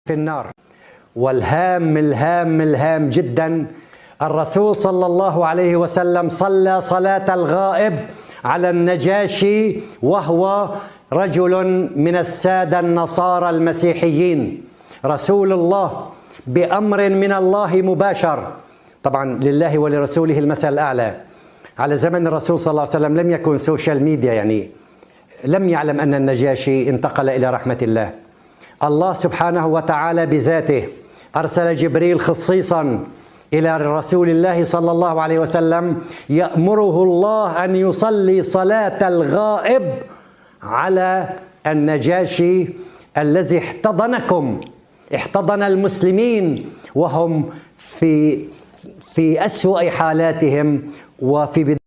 في النار. والهام جدا، الرسول صلى الله عليه وسلم صلى صلاة الغائب على النجاشي وهو رجل من السادة النصارى المسيحيين. رسول الله بأمر من الله مباشر، طبعا لله ولرسوله المثل الأعلى. على زمن الرسول صلى الله عليه وسلم لم يكن سوشيال ميديا، يعني لم يعلم أن النجاشي انتقل إلى رحمة الله. الله سبحانه وتعالى بذاته أرسل جبريل خصيصا إلى رسول الله صلى الله عليه وسلم يأمره الله أن يصلي صلاة الغائب على النجاشي الذي احتضن المسلمين وهم في أسوأ حالاتهم وفي